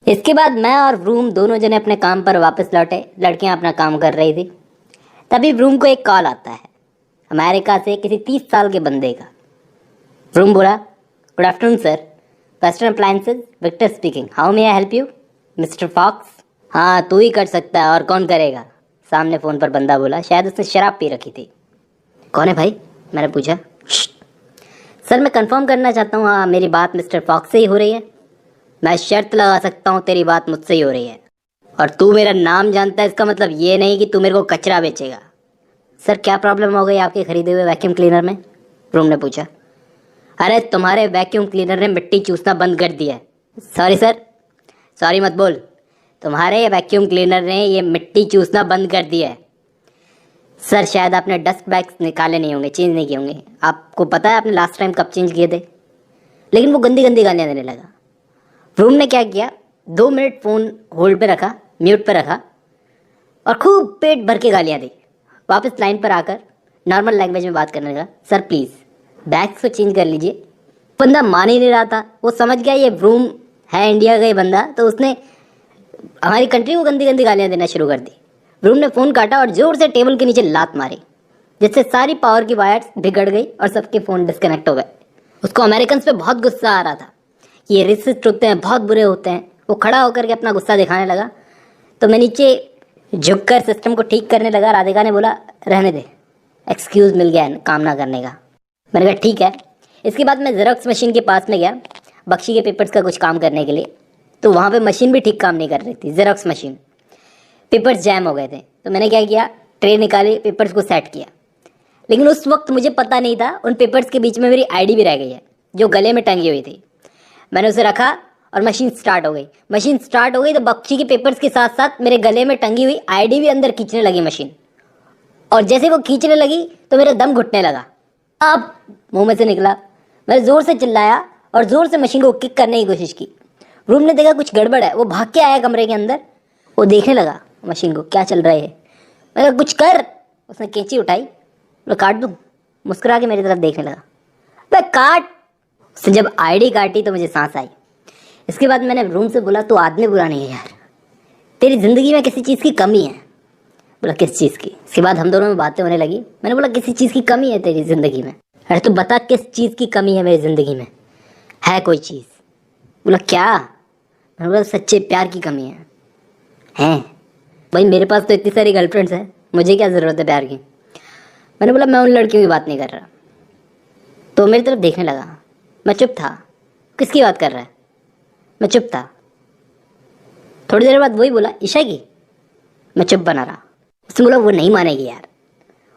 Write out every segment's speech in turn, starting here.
इसके बाद मैं और व्रूम दोनों जने अपने काम पर वापस लौटे। लड़कियां अपना काम कर रही थी। तभी व्रूम को एक कॉल आता है अमेरिका से किसी 30 साल के बंदे का। व्रूम बोला, good afternoon sir, western appliances, Victor speaking, how may I help you? Mister Fox, हाँ तू ही कर सकता है और कौन करेगा, सामने फ़ोन पर बंदा बोला। शायद उसने शराब पी रखी थी। कौन है भाई? मैंने पूछा। सर मैं कंफर्म करना चाहता हूँ, हाँ मेरी बात मिस्टर फॉक्स से ही हो रही है। मैं शर्त लगा सकता हूँ तेरी बात मुझसे ही हो रही है, और तू मेरा नाम जानता है, इसका मतलब ये नहीं कि तू मेरे को कचरा बेचेगा। सर क्या प्रॉब्लम हो गई आपके खरीदे हुए वैक्यूम क्लीनर में? रूम ने पूछा। अरे तुम्हारे वैक्यूम क्लीनर ने मिट्टी चूसना बंद कर दिया है। सॉरी सर, सॉरी मत बोल, तुम्हारे वैक्यूम क्लीनर ने ये मिट्टी चूसना बंद कर दिया है। सर शायद आपने डस्ट बैग्स निकाले नहीं होंगे, चेंज नहीं किए होंगे। आपको पता है आपने लास्ट टाइम कब चेंज किए थे? लेकिन वो गंदी गंदी गालियाँ देने लगा। रूम ने क्या किया, 2 मिनट फ़ोन होल्ड पे रखा, म्यूट पे रखा, और खूब पेट भर के गालियाँ दी। वापस लाइन पर आकर नॉर्मल लैंग्वेज में बात करने लगा। सर प्लीज़ बैग्स को चेंज कर लीजिए। बंदा मान ही नहीं रहा था। वो समझ गया ये व्रूम है इंडिया का ही बंदा, तो उसने हमारी कंट्री को गंदी गंदी गालियाँ देना शुरू कर दी। व्रूम ने फ़ोन काटा और ज़ोर से टेबल के नीचे लात मारी, जिससे सारी पावर की वायर्स बिगड़ गई और सबके फ़ोन डिस्कनेक्ट हो गए। उसको अमेरिकन पे बहुत गुस्सा आ रहा था कि ये रेसिस्ट होते हैं, बहुत बुरे होते हैं। वो खड़ा होकर के अपना गुस्सा दिखाने लगा, तो मैं नीचे झुककर सिस्टम को ठीक करने लगा। राधिका ने बोला, रहने दे, एक्सक्यूज़ मिल गया है काम ना करने का। मैंने कहा ठीक है। इसके बाद मैं जेरोक्स मशीन के पास में गया बख्शी के पेपर्स का कुछ काम करने के लिए। तो वहाँ पे मशीन भी ठीक काम नहीं कर रही थी, जेरोक्स मशीन। पेपर्स जैम हो गए थे। तो मैंने क्या किया, ट्रे निकाली, पेपर्स को सेट किया। लेकिन उस वक्त मुझे पता नहीं था उन पेपर्स के बीच में मेरी आईडी भी रह गई है, जो गले में टंगी हुई थी। मैंने उसे रखा और मशीन स्टार्ट हो गई। मशीन स्टार्ट हो गई तो बख्शी के पेपर्स के साथ साथ मेरे गले में टंगी हुई आईडी भी अंदर खींचने लगी मशीन। और जैसे वो खींचने लगी तो मेरा दम घुटने लगा। अब मुंह में से निकला। मैंने ज़ोर से चिल्लाया और ज़ोर से मशीन को किक करने की कोशिश की। रूम ने देखा कुछ गड़बड़ है। वो भाग के आया कमरे के अंदर। वो देखने लगा मशीन को, क्या चल रहा है। मैंने कहा कुछ कर। उसने कैंची उठाई, मैं काट दूँ। मुस्कुरा के मेरी तरफ देखने लगा। मैं काट। उसने जब आईडी काटी तो मुझे सांस आई। इसके बाद मैंने रूम से बोला, तू आदमी बुरा नहीं है यार, तेरी ज़िंदगी में किसी चीज़ की कमी है। बोला किस चीज़ की? इसके बाद हम दोनों में बातें होने लगी। मैंने बोला किसी चीज़ की कमी है तेरी ज़िंदगी में। अरे तू बता किस चीज़ की कमी है मेरी ज़िंदगी में, है कोई चीज़? बोला क्या? मैंने बोला सच्चे प्यार की कमी है। हैं भाई, मेरे पास तो इतनी सारी गर्लफ्रेंड्स हैं, मुझे क्या ज़रूरत है प्यार की? मैंने बोला मैं उन लड़कियों की बात नहीं कर रहा। तो मेरी तरफ देखने लगा। मैं चुप था। किसकी बात कर रहा है? मैं चुप था। थोड़ी देर बाद वही बोला, ईशा की। मैं चुप बना रहा। उसने बोला वो नहीं मानेगी यार,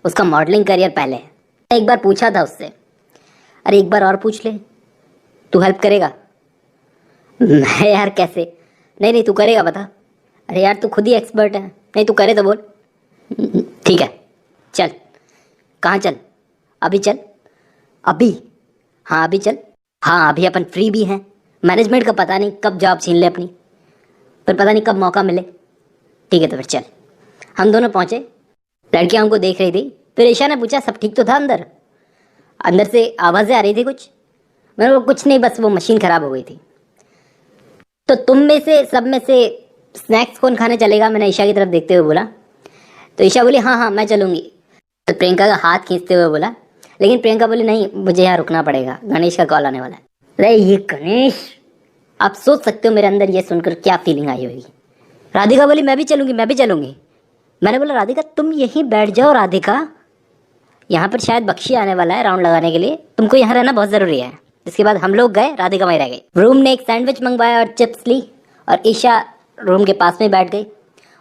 उसका मॉडलिंग करियर पहले है। एक बार पूछा था उससे, अरे एक बार और पूछ ले, तू हेल्प करेगा? मैं यार कैसे? नहीं नहीं तू करेगा बता। अरे यार तू खुद ही एक्सपर्ट है, नहीं तू करे तो बोल। ठीक है चल। कहाँ चल? अभी चल। अभी? हाँ अभी चल। हाँ अभी अपन फ्री भी हैं। मैनेजमेंट का पता नहीं कब जॉब छीन ले अपनी, पर पता नहीं कब मौका मिले। ठीक है तो फिर चल। हम दोनों पहुँचे। लड़कियाँ हमको देख रही थी। फिर ईशा ने पूछा सब ठीक तो था अंदर? अंदर से आवाज़ें आ रही थी कुछ। मैंने बोला कुछ नहीं, बस वो मशीन ख़राब हो गई थी। तो तुम में से सब में से स्नैक्स कौन खाने चलेगा? मैंने ईशा की तरफ देखते हुए बोला। तो ईशा बोली हाँ हाँ मैं चलूँगी। तो प्रियंका का हाथ खींचते हुए बोला, लेकिन प्रियंका बोली नहीं मुझे यहाँ रुकना पड़ेगा, गणेश का कॉल आने वाला है। अरे ये गणेश, आप सोच सकते हो मेरे अंदर ये सुनकर क्या फीलिंग आई होगी। राधिका बोली मैं भी चलूँगी, मैं भी चलूँगी। मैंने बोला राधिका तुम यहीं बैठ जाओ। राधिका यहाँ पर शायद बख्शी आने वाला है राउंड लगाने के लिए, तुमको यहाँ रहना बहुत ज़रूरी है। इसके बाद हम लोग गए, राधिका वहीं रह गई। रूम ने एक सैंडविच मंगवाया और चिप्स ली, और ईशा रूम के पास में बैठ गई।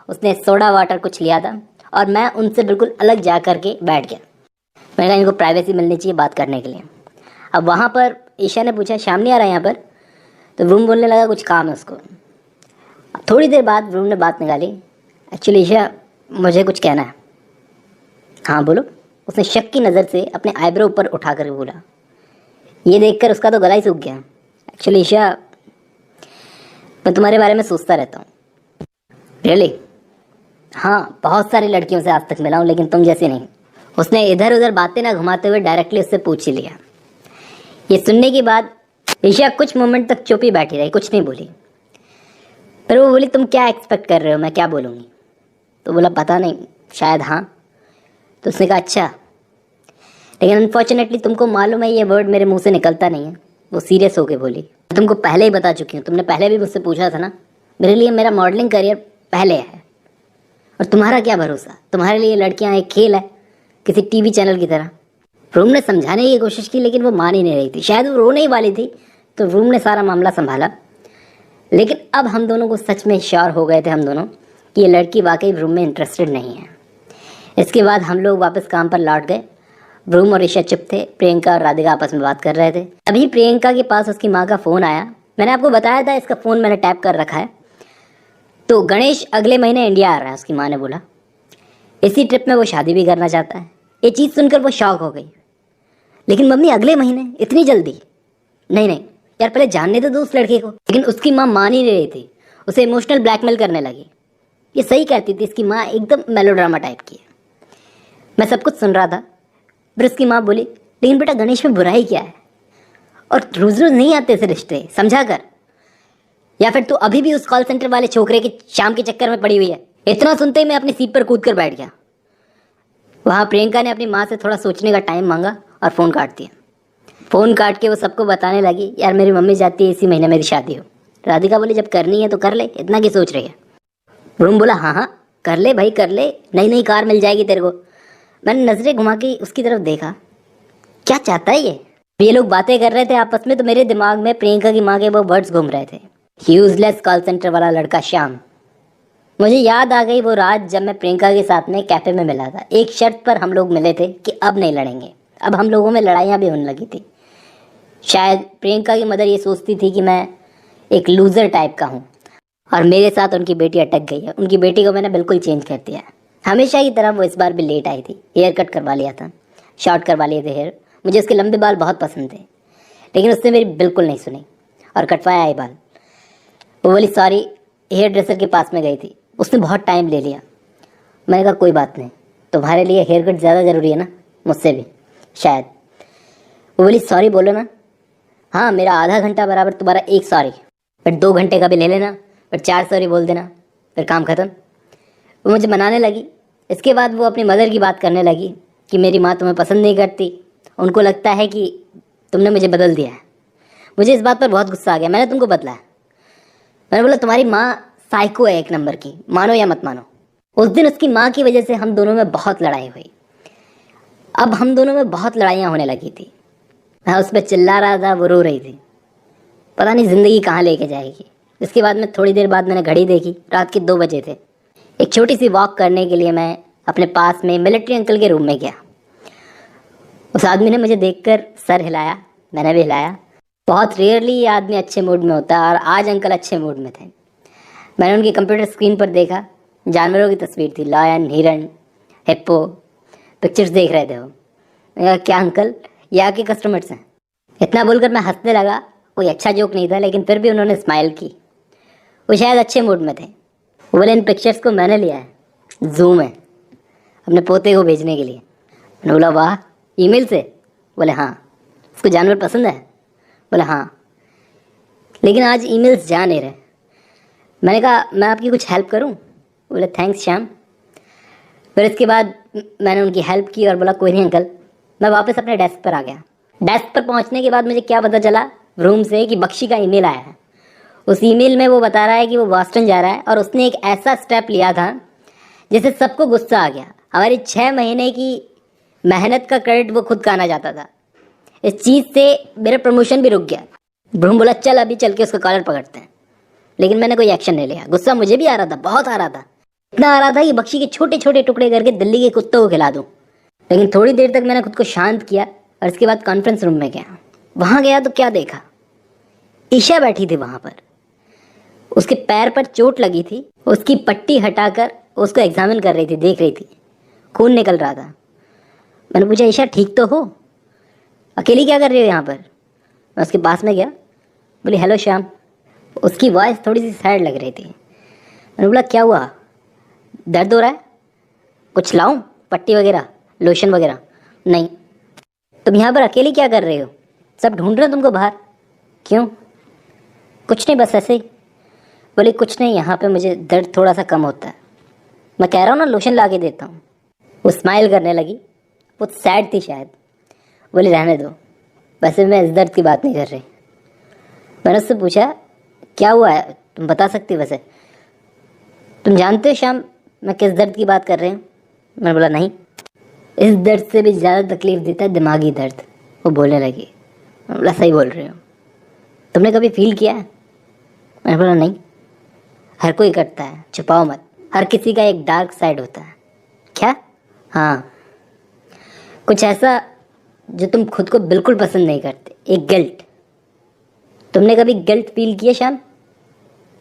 उसने सोडा वाटर कुछ लिया था और मैं उनसे बिल्कुल अलग जा कर के बैठ गया। मैंने कहा इनको प्राइवेसी मिलनी चाहिए बात करने के लिए। अब वहाँ पर ईशा ने पूछा श्याम नहीं आ रहा यहाँ पर? तो रूम बोलने लगा कुछ काम है उसको। थोड़ी देर बाद रूम ने बात निकाली, एक्चुअली ईशा मुझे कुछ कहना है। हाँ बोलो। उसने शक की नज़र से अपने आईब्रो ऊपर उठा कर बोला। ये देखकर उसका तो गला ही सूख गया। एक्चुअली ईशा मैं तुम्हारे बारे में सोचता रहता हूँ। रियली? हाँ बहुत सारी लड़कियों से आज तक मिला हूँ, लेकिन तुम जैसी नहीं। उसने इधर उधर बातें ना घुमाते हुए डायरेक्टली उससे पूछ ही लिया। ये सुनने के बाद ईशा कुछ मोमेंट तक चुप ही बैठी रही, कुछ नहीं बोली। पर वो बोली तुम क्या एक्सपेक्ट कर रहे हो, मैं क्या बोलूँगी। तो बोला पता नहीं, शायद हाँ। तो उसने कहा अच्छा, लेकिन अनफॉर्चुनेटली तुमको मालूम है ये वर्ड मेरे मुंह से निकलता नहीं है। वो सीरियस होके बोली, तुमको पहले ही बता चुकी हूँ, तुमने पहले भी मुझसे पूछा था ना। मेरे लिए मेरा मॉडलिंग करियर पहले है, और तुम्हारा क्या भरोसा, तुम्हारे लिए लड़कियां एक खेल है, किसी टीवी चैनल की तरह। रूम ने समझाने की कोशिश की लेकिन वो मान ही नहीं रही थी। शायद वो रोने ही वाली थी, तो रूम ने सारा मामला संभाला। लेकिन अब हम दोनों को सच में श्योर हो गए थे हम दोनों कि ये लड़की वाकई रूम में इंटरेस्टेड नहीं है। इसके बाद हम लोग वापस काम पर लौट गए। रूम और ईशा चुप थे, प्रियंका और राधिका आपस में बात कर रहे थे। अभी प्रियंका के पास उसकी माँ का फ़ोन आया। मैंने आपको बताया था इसका फ़ोन मैंने टैप कर रखा है। तो गणेश अगले महीने इंडिया आ रहा है, उसकी माँ ने बोला। इसी ट्रिप में वो शादी भी करना चाहता है। ये चीज़ सुनकर वो शॉक हो गई। लेकिन मम्मी अगले महीने, इतनी जल्दी? नहीं नहीं यार, पहले जानने तो दो उस लड़के को। लेकिन उसकी माँ मान ही नहीं रही थी, उसे इमोशनल ब्लैकमेल करने लगी। ये सही कहती थी, इसकी माँ एकदम मेलोड्रामा टाइप की है। मैं सब कुछ सुन रहा था। फिर उसकी माँ बोली लेकिन बेटा गणेश में बुराई क्या है, और रोज रोज नहीं आते ऐसे रिश्ते, समझा कर। या फिर तू अभी भी उस कॉल सेंटर वाले छोकरे के शाम के चक्कर में पड़ी हुई है। इतना सुनते ही मैं अपनी सीट पर कूद कर बैठ गया। वहाँ प्रियंका ने अपनी माँ से थोड़ा सोचने का टाइम मांगा और फ़ोन काट दिया। फ़ोन काट के वो सबको बताने लगी, यार मेरी मम्मी चाहती है इसी महीने मेरी शादी हो। राधिका बोली जब करनी है तो कर ले, इतना की सोच रही है। रूम बोला हाँ हाँ कर ले भाई कर ले, नई नई कार मिल जाएगी तेरे को। मैंने नजरें घुमा के उसकी तरफ देखा, क्या चाहता है ये लोग बातें कर रहे थे आपस में, तो मेरे दिमाग में प्रियंका की माँ के वो वर्ड्स घूम रहे थे, यूजलेस कॉल सेंटर वाला लड़का श्याम। मुझे याद आ गई वो रात जब मैं प्रियंका के साथ में कैफे में मिला था। एक शर्त पर हम लोग मिले थे कि अब नहीं लड़ेंगे। अब हम लोगों में लड़ाइयाँ भी होने लगी थी। शायद प्रियंका की मदर ये सोचती थी कि मैं एक लूज़र टाइप का हूँ, और मेरे साथ उनकी बेटी अटक गई है। उनकी बेटी को मैंने बिल्कुल चेंज कर दिया। हमेशा की तरह वो इस बार भी लेट आई थी। हेयर कट करवा लिया था, शॉर्ट करवा लिए थे हेयर। मुझे उसके लंबे बाल बहुत पसंद थे, लेकिन उसने मेरी बिल्कुल नहीं सुनी और कटवाया आई बाल। वो बोली सॉरी, हेयर ड्रेसर के पास में गई थी, उसने बहुत टाइम ले लिया। मैंने कहा कोई बात नहीं, तुम्हारे लिए हेयर कट ज़्यादा ज़रूरी है ना, मुझसे भी शायद। वो बोली सॉरी बोलो ना। हाँ, मेरा आधा घंटा बराबर तुम्हारा एक सॉरी, फिर 2 घंटे का भी ले लेना, फिर 4 सॉरी बोल देना, फिर काम ख़त्म। वो मुझे मनाने लगी। इसके बाद वो अपनी मदर की बात करने लगी कि मेरी माँ तुम्हें पसंद नहीं करती, उनको लगता है कि तुमने मुझे बदल दिया है। मुझे इस बात पर बहुत गुस्सा आ गया। मैंने तुमको बदला है। मैंने बोला तुम्हारी माँ साइको है एक नंबर की, मानो या मत मानो। उस दिन उसकी माँ की वजह से हम दोनों में बहुत लड़ाई हुई। अब हम दोनों में बहुत लड़ाइयाँ होने लगी थी। मैं उस पर चिल्ला रहा था, वो रो रही थी। पता नहीं ज़िंदगी कहाँ लेके जाएगी। इसके बाद में थोड़ी देर बाद मैंने घड़ी देखी, रात के 2 बजे थे। एक छोटी सी वॉक करने के लिए मैं अपने पास में मिलिट्री अंकल के रूम में गया। उस आदमी ने मुझे देखकर सर हिलाया, मैंने भी हिलाया। बहुत रेयरली ये आदमी अच्छे मूड में होता है, और आज अंकल अच्छे मूड में थे। मैंने उनकी कंप्यूटर स्क्रीन पर देखा, जानवरों की तस्वीर थी, लायन, हिरन, हिप्पो, पिक्चर्स देख रहे थे वो। मैंने कहा क्या अंकल, ये आपके कस्टमर्स हैं? इतना बोलकर मैं हंसने लगा। कोई अच्छा जोक नहीं था, लेकिन फिर भी उन्होंने स्माइल की। वो शायद अच्छे मूड में थे। वो बोले इन पिक्चर्स को मैंने लिया है जू में अपने पोते को भेजने के लिए। मैंने बोला वाह, ईमेल से? बोले हाँ। उसको जानवर पसंद है? बोले हाँ, लेकिन आज ईमेल्स जा नहीं रहे। मैंने कहा मैं आपकी कुछ हेल्प करूं? बोले थैंक्स श्याम। फिर इसके बाद मैंने उनकी हेल्प की और बोला कोई नहीं अंकल। मैं वापस अपने डेस्क पर आ गया। डेस्क पर पहुंचने के बाद मुझे क्या पता चला रूम से कि बख्शी का ईमेल आया है। उस ईमेल में वो बता रहा है कि वो बॉस्टन जा रहा है, और उसने एक ऐसा स्टेप लिया था जिससे सबको गुस्सा आ गया। हमारी 6 महीने की मेहनत का क्रेडिट वो खुद खाना चाहता था। इस चीज़ से मेरा प्रमोशन भी रुक गया। ब्रूम बोला चल अभी चल के उसका कॉलर पकड़ते हैं, लेकिन मैंने कोई एक्शन नहीं लिया। गुस्सा मुझे भी आ रहा था, बहुत आ रहा था। इतना आ रहा था कि बख्शी के छोटे छोटे टुकड़े करके दिल्ली के कुत्तों को खिला दूं। लेकिन थोड़ी देर तक मैंने खुद को शांत किया और इसके बाद कॉन्फ्रेंस रूम में गया। वहाँ गया तो क्या देखा, ईशा बैठी थी वहाँ पर। उसके पैर पर चोट लगी थी, उसकी पट्टी हटाकर उसको एग्जामिन कर रही थी, देख रही थी। खून निकल रहा था। मैंने पूछा ईशा ठीक तो हो, अकेली क्या कर रही हो यहाँ पर? मैं उसके पास में गया, बोली हेलो श्याम। उसकी वॉइस थोड़ी सी सैड लग रही थी। मैंने बोला क्या हुआ, दर्द हो रहा है? कुछ लाऊं, पट्टी वगैरह, लोशन वगैरह? नहीं। तुम यहाँ पर अकेली क्या कर रहे हो? सब ढूंढ रहे हो तुमको बाहर। क्यों? कुछ नहीं, बस ऐसे ही। बोली कुछ नहीं, यहाँ पे मुझे दर्द थोड़ा सा कम होता है। मैं कह रहा हूँ ना लोशन ला के देता हूँ। वो स्माइल करने लगी, वो सैड थी शायद। बोली रहने दो, वैसे मैं इस दर्द की बात नहीं कर रही। मैंने उससे पूछा क्या हुआ है, तुम बता सकती हो वैसे? तुम जानते हो श्याम मैं किस दर्द की बात कर रही हूँ? मैंने बोला नहीं। इस दर्द से भी ज़्यादा तकलीफ देता है दिमागी दर्द। वो बोलने लगी। मैंने बोला सही बोल रही हो, तुमने कभी फील किया है? मैंने बोला नहीं। हर कोई करता है, छुपाओ मत, हर किसी का एक डार्क साइड होता है। क्या? हाँ, कुछ ऐसा जो तुम खुद को बिल्कुल पसंद नहीं करते, एक गिल्ट। तुमने कभी गिल्ट फील किया श्याम?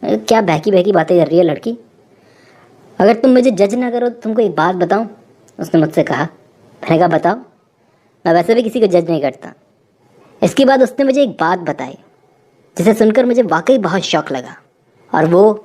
क्या बहकी बहकी बातें कर रही है लड़की। अगर तुम मुझे जज ना करो तो तुमको एक बात बताऊं, उसने मुझसे कहा। मैंने कहा बताओ। मैं वैसे भी किसी को जज नहीं करता। इसके बाद उसने मुझे एक बात बताई जिसे सुनकर मुझे वाकई बहुत शौक लगा, और वो